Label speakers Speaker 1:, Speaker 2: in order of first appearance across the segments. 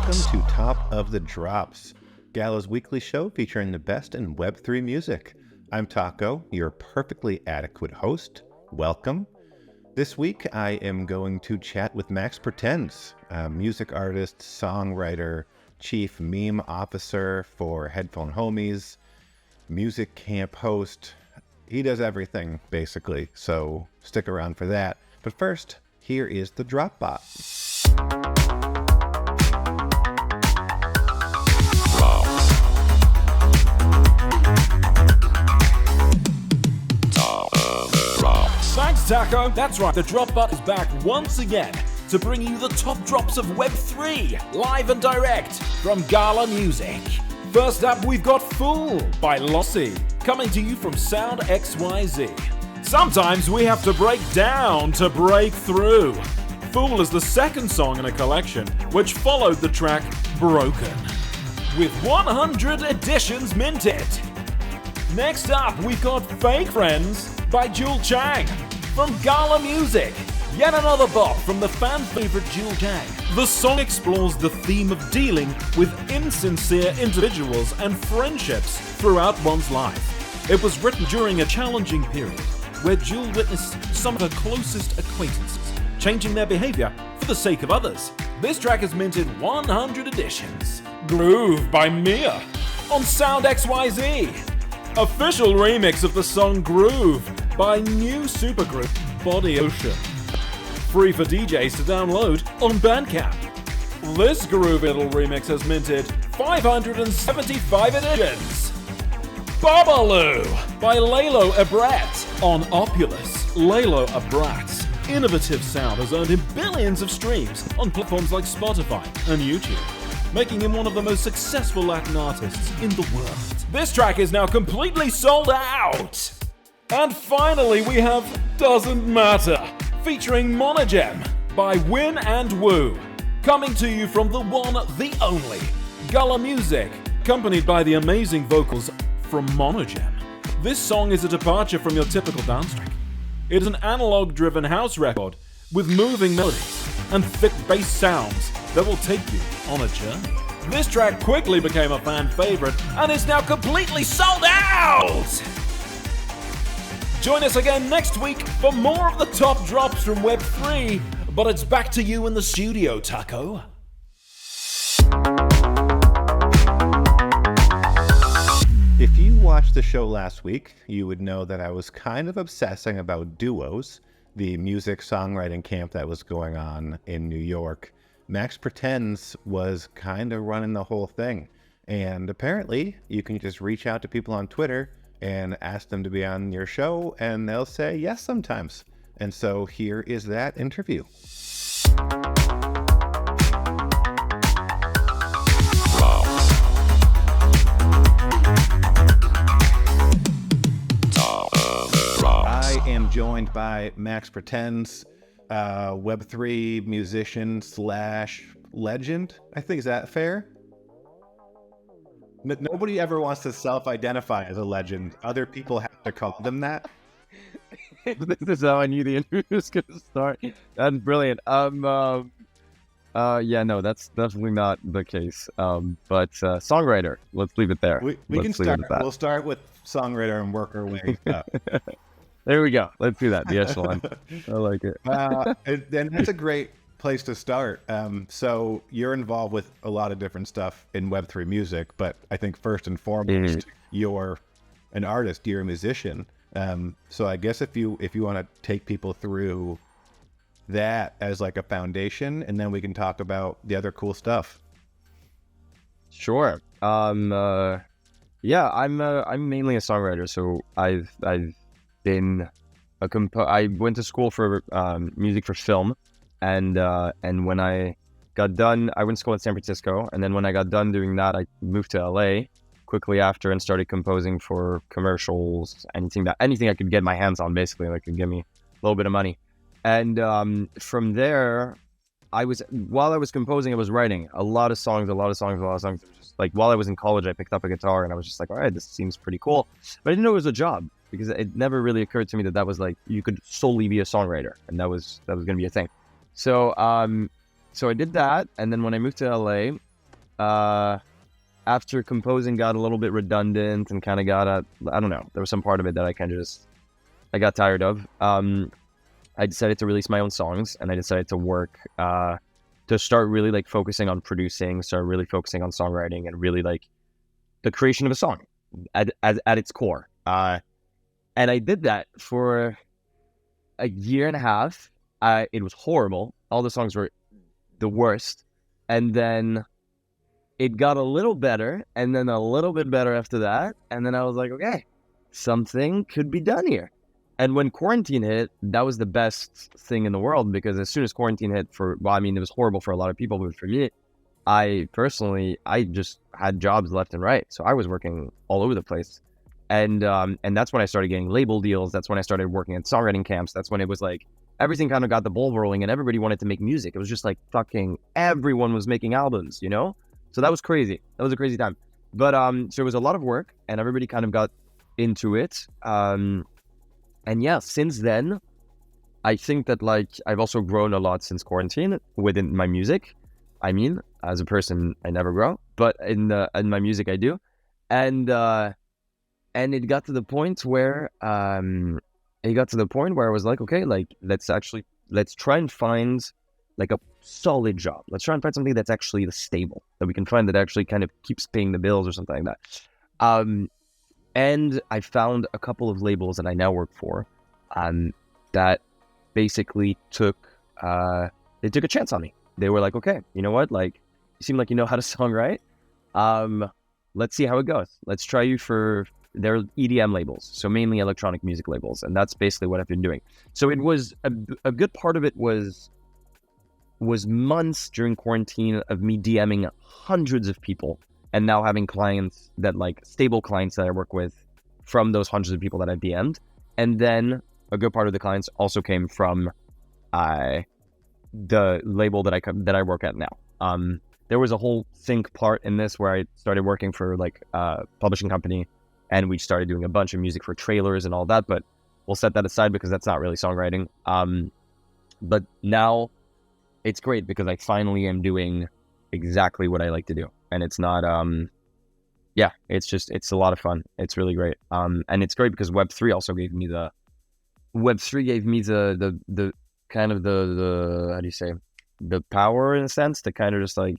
Speaker 1: Welcome to Top of the Drops, Gala's weekly show featuring the best in Web3 music. I'm Taco, your perfectly adequate host. Welcome. This week, I am going to chat with Max Pretends, a music artist, songwriter, chief meme officer for Headphone Homies, music camp host. He does everything, basically, so stick around for that. But first, here is the Dropbox.
Speaker 2: Thanks, Taco. That's right, the Dropbox is back once again to bring you the top drops of Web3, live and direct from Gala Music. First up, we've got Fool by Lossy, coming to you from Sound XYZ. Sometimes we have to break down to break through. Fool is the second song in a collection, which followed the track Broken, with 100 editions minted. Next up, we've got Fake Friends by Jewel Chang from Gala Music. Yet another bop from the fan favorite Jewel Chang. The song explores the theme of dealing with insincere individuals and friendships throughout one's life. It was written during a challenging period where Jewel witnessed some of her closest acquaintances changing their behavior for the sake of others. This track has minted 100 editions. Groove by Mia on Sound XYZ. Official remix of the song Groove by new supergroup Body Ocean. Free for DJs to download on Bandcamp. This groovy little remix has minted 575 editions. Babaloo by Lalo Abrat on Opulus. Lalo Abrat's innovative sound has earned him billions of streams on platforms like Spotify and YouTube, making him one of the most successful Latin artists in the world. This track is now completely sold out! And finally we have Doesn't Matter, featuring Monogem by Win and Woo, coming to you from the one, the only, Gala Music, accompanied by the amazing vocals from Monogem. This song is a departure from your typical dance track. It is an analog-driven house record with moving melodies and thick bass sounds that will take you on a journey. This track quickly became a fan favorite and is now completely sold out! Join us again next week for more of the top drops from Web3, but it's back to you in the studio, Taco.
Speaker 1: If you watched the show last week, you would know that I was kind of obsessing about duos, the music songwriting camp that was going on in New York. Max Pretends was kind of running the whole thing. And apparently, you can just reach out to people on Twitter and ask them to be on your show, and they'll say yes sometimes. And so here is that interview. I am joined by Max Pretends, Web3 musician / legend. I think, is that fair? Nobody ever wants to self-identify as a legend. Other people have to call them that.
Speaker 3: This is how I knew the interview was going to start. That's brilliant. Yeah, no, that's definitely not the case. But songwriter, let's leave it there.
Speaker 1: We can start. We'll start with songwriter and work our way up.
Speaker 3: There we go. Let's do that. The echelon. I like it.
Speaker 1: And that's a great place to start. So you're involved with a lot of different stuff in Web3 music, but I think first and foremost, you're an artist, you're a musician. So I guess if you want to take people through that as like a foundation, and then we can talk about the other cool stuff.
Speaker 3: Sure. Yeah, I'm mainly a songwriter. So I've been I went to school for music for film. And when I got done, I went to school in San Francisco. And then when I got done doing that, I moved to LA quickly after and started composing for commercials, anything I could get my hands on, basically, that could give me a little bit of money. And from there, while I was composing, I was writing a lot of songs. It was just like, while I was in college, I picked up a guitar and I was just like, all right, this seems pretty cool. But I didn't know it was a job, because it never really occurred to me that was like, you could solely be a songwriter, and that was going to be a thing. So I did that, and then when I moved to LA, after composing got a little bit redundant and kind of I don't know, there was some part of it that I got tired of. I decided to release my own songs, and I decided to work, to start really like focusing on producing, start really focusing on songwriting, and really like the creation of a song at its core. And I did that for a year and a half. It was horrible. All the songs were the worst. And then it got a little better, and then a little bit better after that. And then I was like, okay, something could be done here. And when quarantine hit, that was the best thing in the world, because as soon as quarantine hit, it was horrible for a lot of people, but for me, I just had jobs left and right. So I was working all over the place. And that's when I started getting label deals. That's when I started working at songwriting camps. That's when it was like, everything kind of got the ball rolling, and everybody wanted to make music. It was just like fucking everyone was making albums, you know? So that was crazy. That was a crazy time. But so it was a lot of work, and everybody kind of got into it. And yeah, since then, I think that like I've also grown a lot since quarantine within my music. I mean, as a person, I never grow, but in my music, I do. And it got to the point where I was like, okay, like let's try and find like a solid job. Let's try and find something that's actually stable, that we can find that actually kind of keeps paying the bills or something like that. And I found a couple of labels that I now work for, that basically took a chance on me. They were like, okay, you know what? Like, you seem like you know how to songwrite. Let's see how it goes. Let's try you for their EDM labels, so mainly electronic music labels, and that's basically what I've been doing. So it was a good part of it was months during quarantine of me DMing hundreds of people, and now having clients that like stable clients that I work with from those hundreds of people that I've DM'd. And then a good part of the clients also came from the label that I work at now. There was a whole sync part in this where I started working for like a publishing company, and we started doing a bunch of music for trailers and all that, but we'll set that aside because that's not really songwriting. But now it's great because I finally am doing exactly what I like to do. And it's not, it's a lot of fun. It's really great. And it's great because Web3 also gave me the kind of the, how do you say, the power in a sense to kind of just like,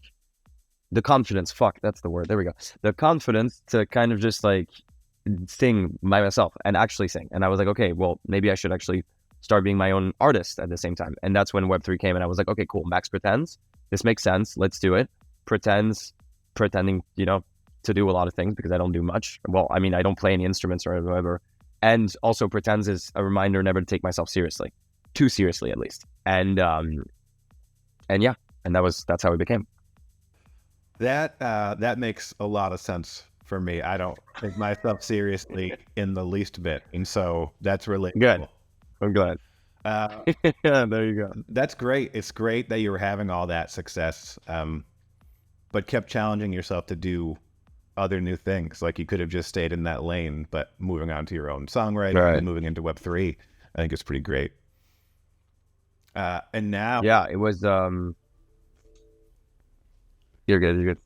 Speaker 3: the confidence, that's the word. There we go. The confidence to kind of just like sing by myself and actually sing. And I was like, okay, well, maybe I should actually start being my own artist at the same time. And that's when Web3 came, and I was like, okay, cool. Max pretends. This makes sense. Let's do it. Pretending, you know, to do a lot of things because I don't do much. Well, I mean, I don't play any instruments or whatever. And also pretends is a reminder never to take myself seriously, too seriously at least. And yeah, and that's how it became.
Speaker 1: That makes a lot of sense for me. I don't take myself seriously in the least bit, and so that's really
Speaker 3: good.
Speaker 1: Cool.
Speaker 3: I'm glad. Yeah, there you go.
Speaker 1: That's great. It's great that you were having all that success, but kept challenging yourself to do other new things. Like you could have just stayed in that lane, but moving on to your own songwriting and moving into Web3, I think it's pretty great. And now,
Speaker 3: yeah, it was. You're good.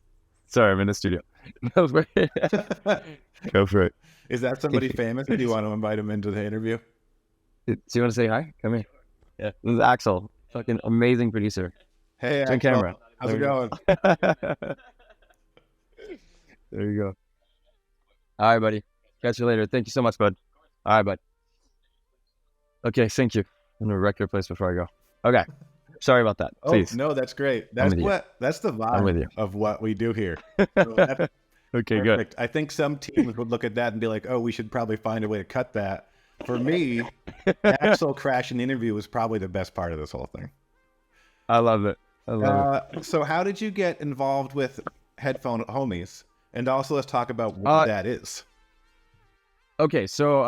Speaker 3: Sorry, I'm in the studio. Go for it.
Speaker 1: Is that somebody famous? Do you want to invite him into the interview?
Speaker 3: Do you want to say hi? Come here. Yeah, this is Axel, fucking amazing producer.
Speaker 1: Hey,
Speaker 3: Axel. On camera.
Speaker 1: How's it going?
Speaker 3: There you go. All right, buddy. Catch you later. Thank you so much, bud. All right, bud. Okay, thank you. I'm gonna wreck your place before I go. Okay. Sorry about that. Please.
Speaker 1: Oh, no, that's great. That's the vibe of what we do here. So
Speaker 3: okay,
Speaker 1: perfect.
Speaker 3: Good.
Speaker 1: I think some teams would look at that and be like, oh, we should probably find a way to cut that. For me, Axel crash an interview was probably the best part of this whole thing.
Speaker 3: I love it.
Speaker 1: So how did you get involved with Headphone Homies? And also let's talk about what that is.
Speaker 3: Okay, so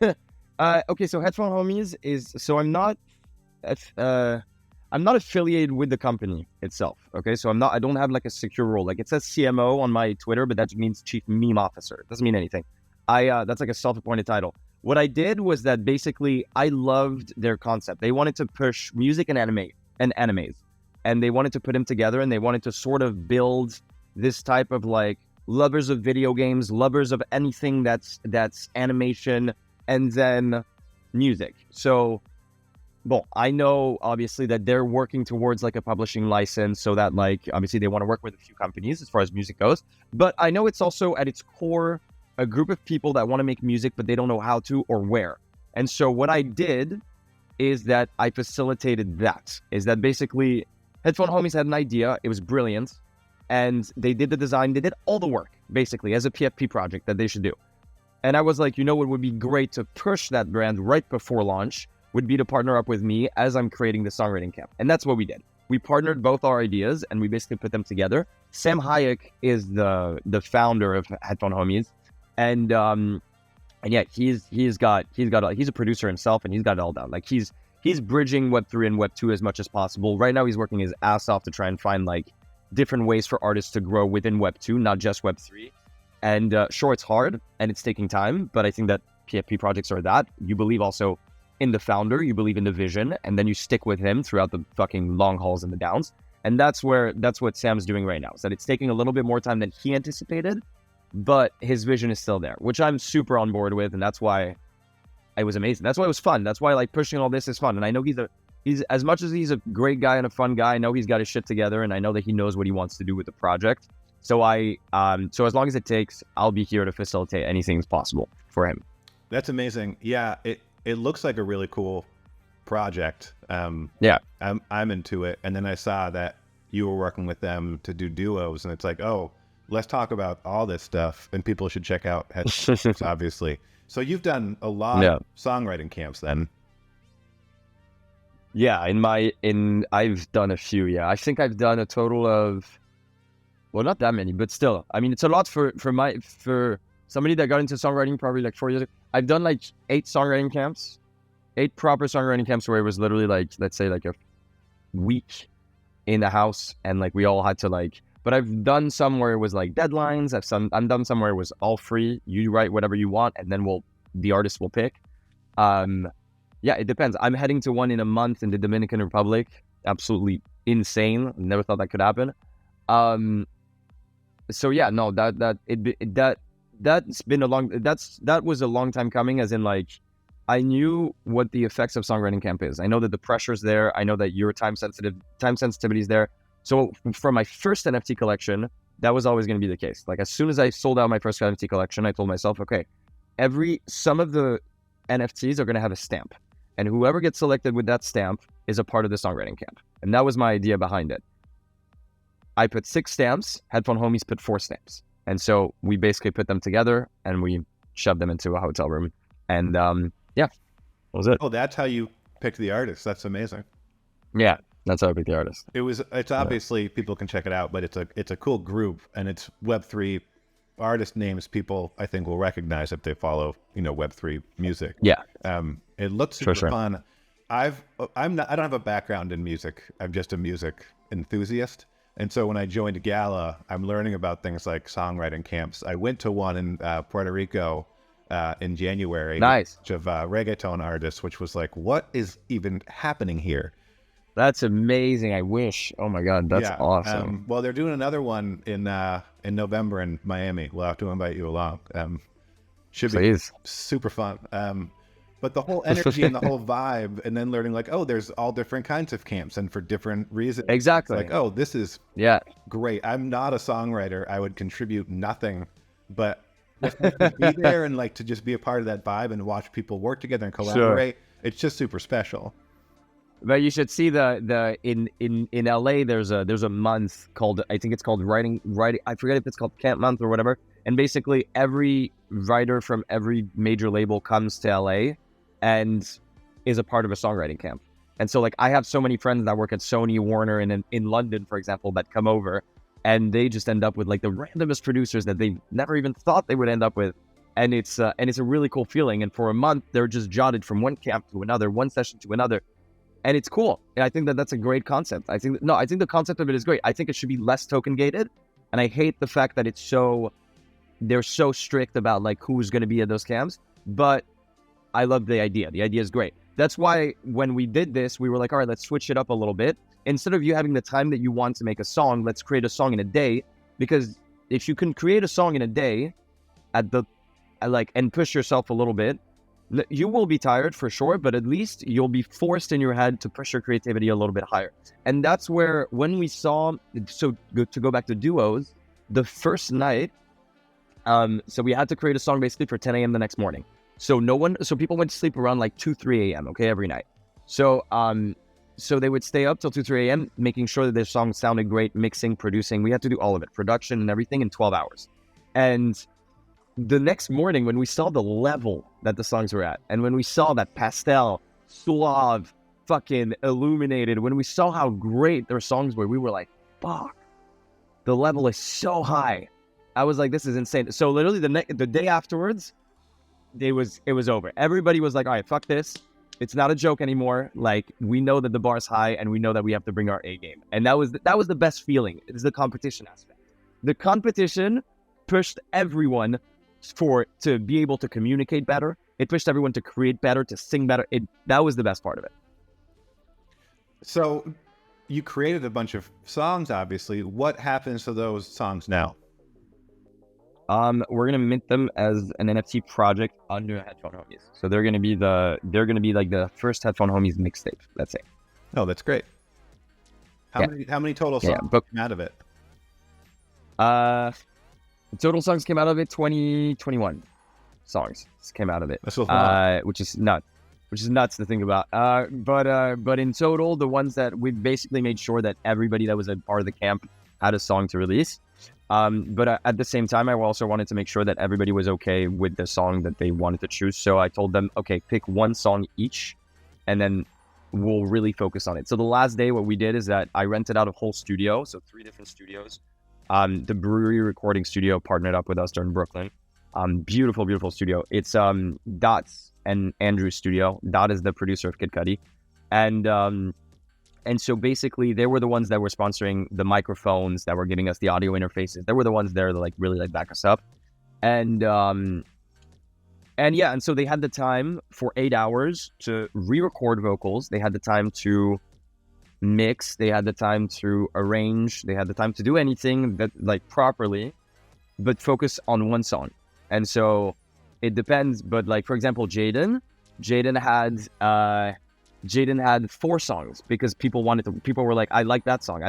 Speaker 3: so Headphone Homies is, so I'm not affiliated with the company itself. Okay, so I don't have like a secure role. Like it says CMO on my Twitter, but that just means Chief Meme Officer. It doesn't mean anything. That's like a self-appointed title. What I did was that basically I loved their concept. They wanted to push music and animes, and they wanted to put them together, and they wanted to sort of build this type of like lovers of video games, lovers of anything that's animation, and then music. So, well, I know obviously that they're working towards like a publishing license, so that like obviously they want to work with a few companies as far as music goes. But I know it's also at its core a group of people that want to make music, but they don't know how to or where. And so what I did is that I facilitated that. Is that basically Headphone Homies had an idea, it was brilliant, and they did the design, they did all the work, basically, as a PFP project that they should do. And I was like, you know what would be great to push that brand right before launch would be to partner up with me as I'm creating the songwriting camp. And that's what we did. We partnered both our ideas and we basically put them together. Sam Hayek is the founder of Headphone Homies. And yeah, he's a producer himself, and he's got it all down. Like he's bridging Web3 and Web2 as much as possible. Right now, he's working his ass off to try and find like different ways for artists to grow within Web2, not just Web3. And sure, it's hard and it's taking time, but I think that PFP projects are that. You believe also in the founder, you believe in the vision, and then you stick with him throughout the fucking long hauls and the downs. And that's what Sam's doing right now. Is that it's taking a little bit more time than he anticipated, but his vision is still there, which I'm super on board with, and that's why it was amazing. That's why it was fun. That's why like pushing all this is fun. And I know he's as much as he's a great guy and a fun guy, I know he's got his shit together, and I know that he knows what he wants to do with the project. So so as long as it takes, I'll be here to facilitate anything possible for him.
Speaker 1: That's amazing. Yeah, it looks like a really cool project.
Speaker 3: Yeah,
Speaker 1: I'm into it. And then I saw that you were working with them to do duos, and it's like, oh, let's talk about all this stuff, and people should check out Headphones, obviously. So you've done a lot of songwriting camps then.
Speaker 3: Yeah, I've done a few. Yeah, I think I've done a total of, well, not that many, but still, I mean, it's a lot for somebody that got into songwriting probably like 4 years ago. I've done like 8 songwriting camps, 8 proper songwriting camps where it was literally like, let's say like a week in the house, and like we all had to like. But I've done some where it was like deadlines. I've done some where it was all free. You write whatever you want, and then the artist will pick. Yeah, it depends. I'm heading to one in a month in the Dominican Republic. Absolutely insane. Never thought that could happen. So yeah, no, that was a long time coming. As in, like, I knew what the effects of songwriting camp is. I know that the pressure's there. I know that your time sensitivity is there. So for my first NFT collection, that was always going to be the case. Like as soon as I sold out my first NFT collection, I told myself, okay, some of the NFTs are going to have a stamp, and whoever gets selected with that stamp is a part of the songwriting camp. And that was my idea behind it. I put 6 stamps, Headphone Homies put 4 stamps. And so we basically put them together and we shoved them into a hotel room. And yeah, that was it.
Speaker 1: Oh, that's how you picked the artist. That's amazing.
Speaker 3: Yeah. That's how I picked the artist.
Speaker 1: It's obviously, people can check it out, but it's a cool group, and it's Web3 artist names people I think will recognize if they follow, Web3 music.
Speaker 3: Yeah.
Speaker 1: It looks super fun. I don't have a background in music. I'm just a music enthusiast. And so when I joined Gala, I'm learning about things like songwriting camps. I went to one in Puerto Rico in January.
Speaker 3: Nice.
Speaker 1: Of reggaeton artists, which was like, what is even happening here?
Speaker 3: That's amazing. I wish. Oh my God, that's awesome.
Speaker 1: Well, they're doing another one in November in Miami. We'll have to invite you along. Should be super fun. But the whole energy and the whole vibe, and then learning like, oh, there's all different kinds of camps and for different reasons.
Speaker 3: Exactly.
Speaker 1: It's like, oh, this is great. I'm not a songwriter. I would contribute nothing, but to be there and like to just be a part of that vibe and watch people work together and collaborate. Sure. It's just super special.
Speaker 3: But you should see in LA there's a month called, I think it's called writing. I forget if it's called Camp Month or whatever. And basically every writer from every major label comes to LA and is a part of a songwriting camp. And so like I have so many friends that work at Sony, Warner, and in London, for example, that come over, and they just end up with like the randomest producers that they never even thought they would end up with. And it's a really cool feeling. And for a month they're just jotted from one camp to another, one session to another. And it's cool. And I think that that's a great concept. I think the concept of it is great. I think it should be less token gated. And I hate the fact that they're so strict about like who's going to be at those camps. But I love the idea. The idea is great. That's why when we did this, we were like, all right, let's switch it up a little bit. Instead of you having the time that you want to make a song, let's create a song in a day. because if you can create a song in a day and push yourself a little bit, you will be tired for sure, but at least you'll be forced in your head to push your creativity a little bit higher. And that's where, when we saw, so to go back to duos, the first night, so we had to create a song basically for 10 a.m. the next morning. So people went to sleep around like 2, 3 a.m., okay, every night. So they would stay up till 2, 3 a.m., making sure that their song sounded great, mixing, producing. We had to do all of it, production and everything, in 12 hours. And the next morning, when we saw the level that the songs were at, and when we saw that pastel, suave, fucking illuminated, when we saw how great their songs were, we were like, fuck, the level is so high. I was like, this is insane. So literally the day afterwards, it was over. Everybody was like, all right, fuck this. It's not a joke anymore. Like, we know that the bar's high, and we know that we have to bring our A game. And that was the best feeling. It's the competition aspect. The competition pushed everyone to be able to communicate better. It pushed everyone to create better, to sing better. That was the best part of it.
Speaker 1: So you created a bunch of songs, obviously. What happens to those songs now?
Speaker 3: We're gonna mint them as an NFT project under Headphone Homies. So they're gonna be like the first Headphone Homies mixtape, let's say.
Speaker 1: Oh, that's great. How many total songs came out of it?
Speaker 3: The total songs came out of it, 21 songs came out of it.
Speaker 1: That's so fun.
Speaker 3: Which is nuts to think about. But in total, the ones that we basically made sure that everybody that was a part of the camp had a song to release. But at the same time, I also wanted to make sure that everybody was okay with the song that they wanted to choose. So I told them, okay, pick one song each, and then we'll really focus on it. So the last day, what we did is that I rented out a whole studio, so 3 different studios. The Brewery recording studio partnered up with us during Brooklyn. Beautiful, beautiful studio. It's Dot's and Andrew's studio. Dot is the producer of Kid Cudi. And so basically, they were the ones that were sponsoring the microphones, that were giving us the audio interfaces. They were the ones there that really back us up. And so they had the time for 8 hours to re-record vocals. They had the time to mix. They had the time to arrange. They had the time to do anything that properly, but focus on one song. And so it depends. But for example, Jaden had 4 songs because people were like, I like that song.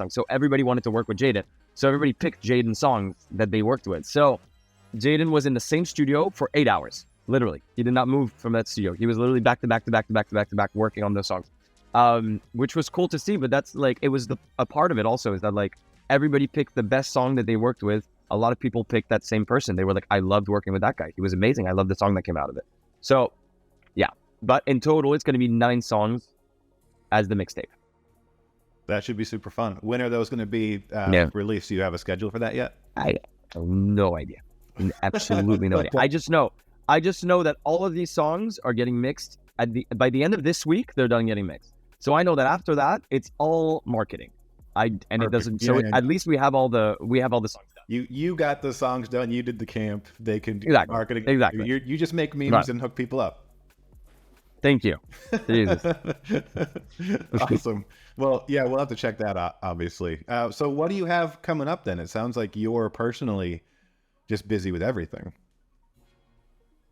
Speaker 3: So everybody wanted to work with Jaden. So everybody picked Jaden's songs that they worked with. So Jaden was in the same studio for 8 hours. Literally. He did not move from that studio. He was literally back to back working on those songs. Which was cool to see, but that's it was a part of it also, is that everybody picked the best song that they worked with. A lot of people picked that same person. They were like, I loved working with that guy. He was amazing. I loved the song that came out of it. So yeah. But in total, it's going to be 9 songs as the mixtape.
Speaker 1: That should be super fun. When are those going to be released? Do you have a schedule for that yet?
Speaker 3: I have no idea. Absolutely no idea. I just know that all of these songs are getting mixed. By the end of this week, they're done getting mixed. So I know that after that, it's all marketing.
Speaker 1: Perfect.
Speaker 3: It doesn't. So at least we have all the songs done.
Speaker 1: You got the songs done. You did the camp. They can do marketing.
Speaker 3: Exactly.
Speaker 1: You just make memes and hook people up.
Speaker 3: Thank you. Jesus.
Speaker 1: Awesome. Well, yeah, we'll have to check that out, obviously. So what do you have coming up then? It sounds like you're personally just busy with everything.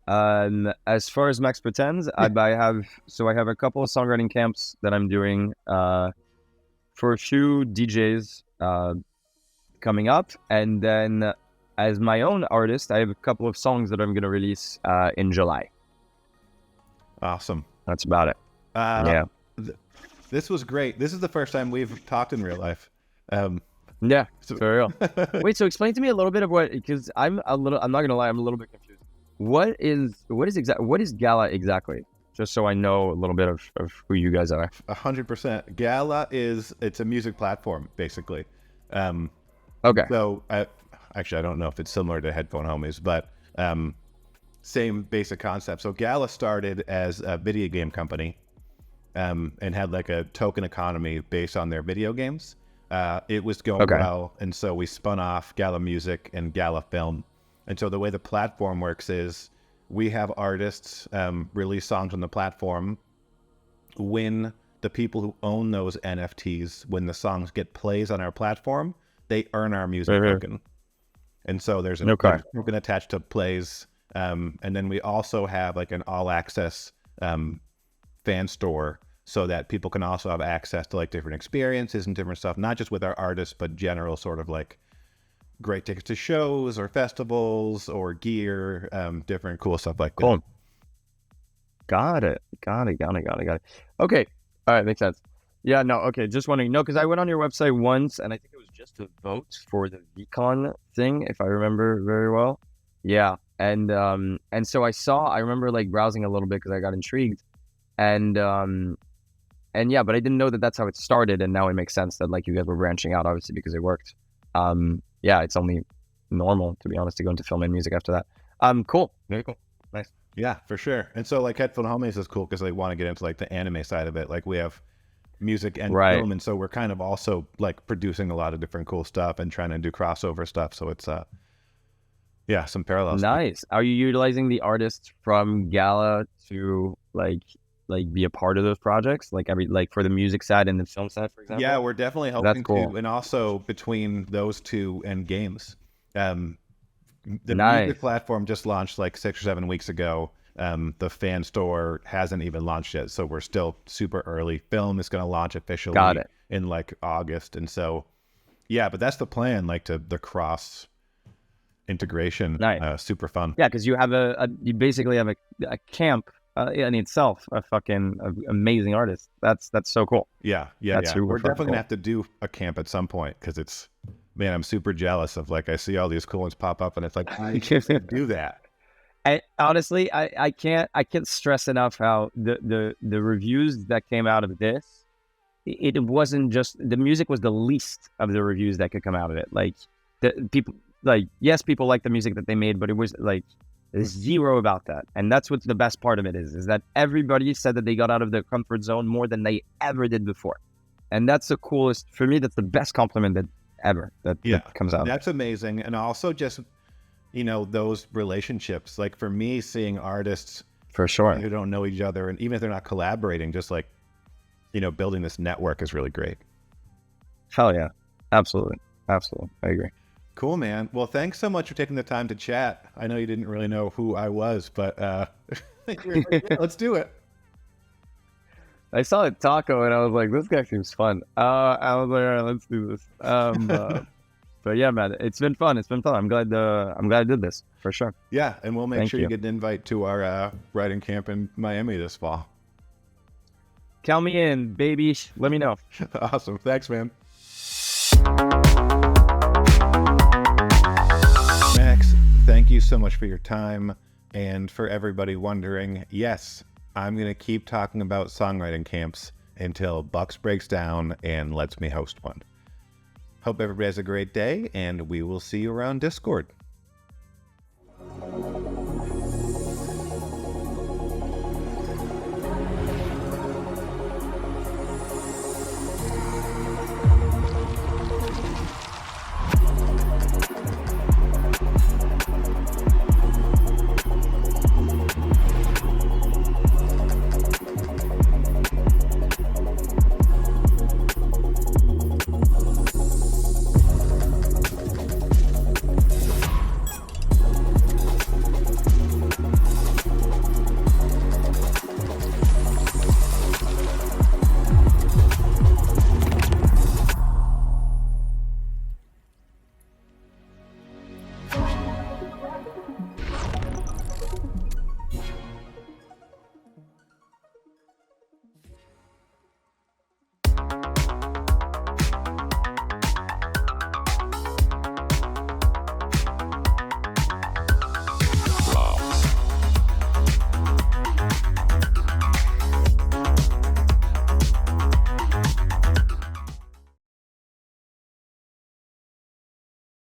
Speaker 3: As far as Max pretends, I have a couple of songwriting camps that I'm doing for a few DJs coming up, and then as my own artist, I have a couple of songs that I'm going to release in July.
Speaker 1: Awesome.
Speaker 3: That's about it. Yeah.
Speaker 1: This was great. This is the first time we've talked in real life.
Speaker 3: Yeah, for real. Wait, so explain to me a little bit of because I'm not gonna lie, I'm a little bit confused. What is Gala exactly? Just so I know a little bit of who you guys are.
Speaker 1: 100%. Gala it's a music platform, basically.
Speaker 3: Okay.
Speaker 1: So actually, I don't know if it's similar to Headphone Homies, but same basic concept. So Gala started as a video game company and had a token economy based on their video games. It was going well, and so we spun off Gala Music and Gala Film. And so the way the platform works is we have artists release songs on the platform. When the people who own those NFTs, when the songs get plays on our platform, they earn our music token. And so there's a token attached to plays. And then we also have like an all access fan store so that people can also have access to like different experiences and different stuff, not just with our artists, but general sort of like great tickets to shows or festivals or gear, different cool stuff like that.
Speaker 3: Cool. Got it. Okay. All right. Makes sense. Yeah, no. Okay. Just wondering. No, because I went on your website once and I think it was just to vote for the VCon thing, if I remember very well. Yeah. And so I remember like browsing a little bit because I got intrigued. And yeah, but I didn't know that that's how it started. And now it makes sense that like you guys were branching out, obviously, because it worked. Yeah, it's only normal, to be honest, to go into film and music after that. Cool. Very cool. Nice.
Speaker 1: Yeah, for sure. And so like Headphone Homies is cool because they want to get into like the anime side of it. Like we have music and film, and so we're kind of also like producing a lot of different cool stuff and trying to do crossover stuff. So it's yeah, some parallels.
Speaker 3: Nice. Are you utilizing the artists from Gala to like be a part of those projects, like for the music side and the film side, for example?
Speaker 1: Yeah, we're definitely hoping to, and also between those two and games. The music platform just launched like 6 or 7 weeks ago. The fan store hasn't even launched yet, so we're still super early. Film is going to launch officially in like August, and so yeah, but that's the plan, like the cross integration. Super fun.
Speaker 3: Yeah, because you have you basically have a camp in itself, a fucking amazing artist. That's so cool.
Speaker 1: Yeah. We're definitely gonna have to do a camp at some point because it's, man, I'm super jealous of like I see all these cool ones pop up and it's like I can't do that.
Speaker 3: Honestly, I can't stress enough how the reviews that came out of this, it wasn't just the music was the least of the reviews that could come out of it. Like the people, like, yes, people like the music that they made, but it was like zero about that. And that's what's the best part of it is that everybody said that they got out of their comfort zone more than they ever did before. And that's the coolest, for me, that's the best compliment that comes out.
Speaker 1: That's amazing. And also just, you know, those relationships, like for me, seeing artists
Speaker 3: for sure
Speaker 1: who don't know each other, and even if they're not collaborating, just like, you know, building this network is really great.
Speaker 3: Hell yeah. Absolutely. I agree.
Speaker 1: Cool, man. Well, thanks so much for taking the time to chat. I know you didn't really know who I was, but you're like, yeah, let's do it.
Speaker 3: I saw a taco and I was like, this guy seems fun. I was like, all right, let's do this. But yeah, man, it's been fun. I'm glad I did this for sure.
Speaker 1: Yeah, and we'll make sure you get an invite to our writing camp in Miami this fall.
Speaker 3: Count me in, baby. Let me know.
Speaker 1: Awesome. Thanks, man. Max, thank you so much for your time. And for everybody wondering, yes, I'm going to keep talking about songwriting camps until Bucks breaks down and lets me host one. Hope everybody has a great day, and we will see you around Discord.